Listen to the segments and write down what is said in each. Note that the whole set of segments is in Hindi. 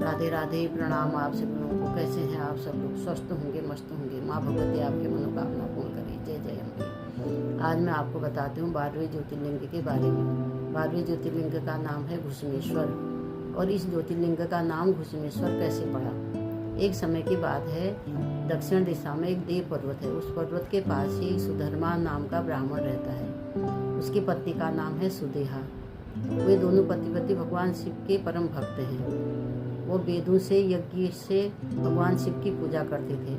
राधे राधे, प्रणाम आप सब लोगों को। कैसे हैं आप सब लोग? स्वस्थ होंगे, मस्त होंगे। माँ भगवती आपके मनोकामना पूर्ण करे। जय जय अम्बे। आज मैं आपको बताती हूँ 12वें ज्योतिर्लिंग के बारे में। 12वें ज्योतिर्लिंग का नाम है घुसमेश्वर। और इस ज्योतिर्लिंग का नाम घुसमेश्वर कैसे पड़ा? एक समय की बात है, दक्षिण दिशा में एक देव पर्वत है। उस पर्वत के पास ही सुधर्मा नाम का ब्राह्मण रहता है। उसकी पत्नी का नाम है सुदेहा। वे दोनों पति पत्नी भगवान शिव के परम भक्त हैं। वो वेदों से, यज्ञ से भगवान शिव की पूजा करते थे।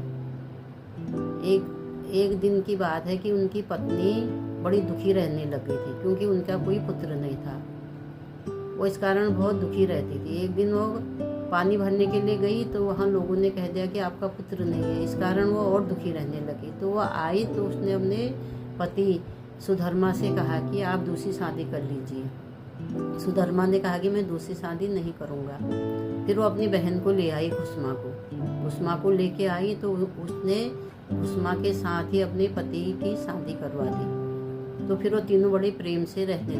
एक दिन की बात है कि उनकी पत्नी बड़ी दुखी रहने लग गई थी, क्योंकि उनका कोई पुत्र नहीं था। वो इस कारण बहुत दुखी रहती थी। एक दिन वो पानी भरने के लिए गई तो वहाँ लोगों ने कह दिया कि आपका पुत्र नहीं है। इस कारण वो और दुखी रहने लगी। तो वो आई तो उसने अपने पति सुधर्मा से कहा कि आप दूसरी शादी कर लीजिए। सुधर्मा ने कहा कि मैं दूसरी शादी नहीं करूँगा। फिर वो अपनी बहन को ले आई, कुसुमा को लेके आई तो उसने कुसुमा के साथ ही अपने पति की शादी करवा दी। तो फिर वो तीनों बड़े प्रेम से रहने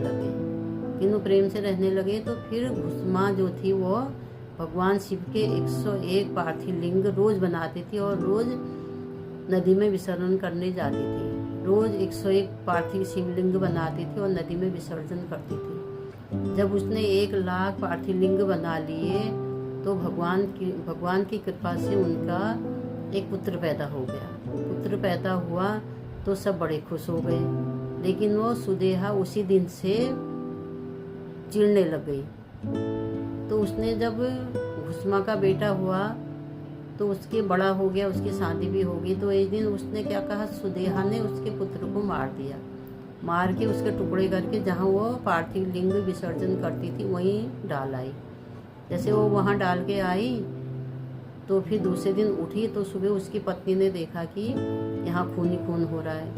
लगे। तो फिर कुसुमा जो थी वो भगवान शिव के 101 पार्थिव लिंग रोज बनाती थी और रोज नदी में विसर्जन करने जाती थी। रोज 101 पार्थिव शिवलिंग बनाती थी और नदी में विसर्जन करती थी। जब उसने 1 लाख पार्थिव लिंग बना लिए तो भगवान की कृपा से उनका एक पुत्र पैदा हो गया। पुत्र पैदा हुआ तो सब बड़े खुश हो गए, लेकिन वो सुदेहा उसी दिन से चिढ़ने लग गई। तो उसने जब घुसमा का बेटा हुआ तो उसके बड़ा हो गया, उसकी शादी भी हो गई। तो एक दिन उसने क्या कहा, सुदेहा ने उसके पुत्र को मार दिया। मार के उसके टुकड़े करके जहाँ वो पार्थिव लिंग विसर्जन करती थी वहीं डाल आई। जैसे वो वहाँ डाल के आई तो फिर दूसरे दिन उठी तो सुबह उसकी पत्नी ने देखा कि यहाँ खून ही खून हो रहा है।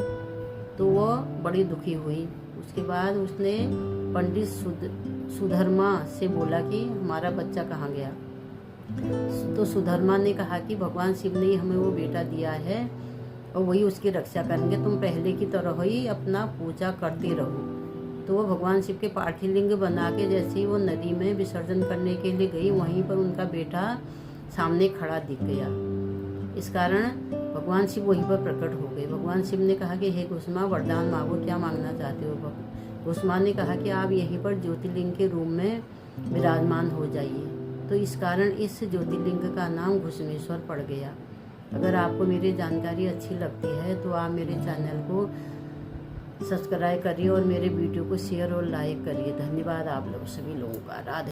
तो वो बड़ी दुखी हुई। उसके बाद उसने पंडित सुधर्मा से बोला कि हमारा बच्चा कहाँ गया। तो सुधर्मा ने कहा कि भगवान शिव ने हमें वो बेटा दिया है और वही उसकी रक्षा करेंगे, तुम पहले की तरह ही अपना पूजा करते रहो। तो वो भगवान शिव के पार्थिव लिंग बना के जैसे ही वो नदी में विसर्जन करने के लिए गई, वहीं पर उनका बेटा सामने खड़ा दिख गया। इस कारण भगवान शिव वहीं पर प्रकट हो गए। भगवान शिव ने कहा कि हे कुसुमा, वरदान मांगो, क्या मांगना चाहते हो? कुसुमा ने कहा कि आप यहीं पर ज्योतिर्लिंग के रूप में विराजमान हो जाइए। तो इस कारण इस ज्योतिर्लिंग का नाम घुसमेश्वर पड़ गया। अगर आपको मेरी जानकारी अच्छी लगती है तो आप मेरे चैनल को सब्सक्राइब करिए और मेरे वीडियो को शेयर और लाइक करिए। धन्यवाद आप लोग सभी लोगों का। राधे।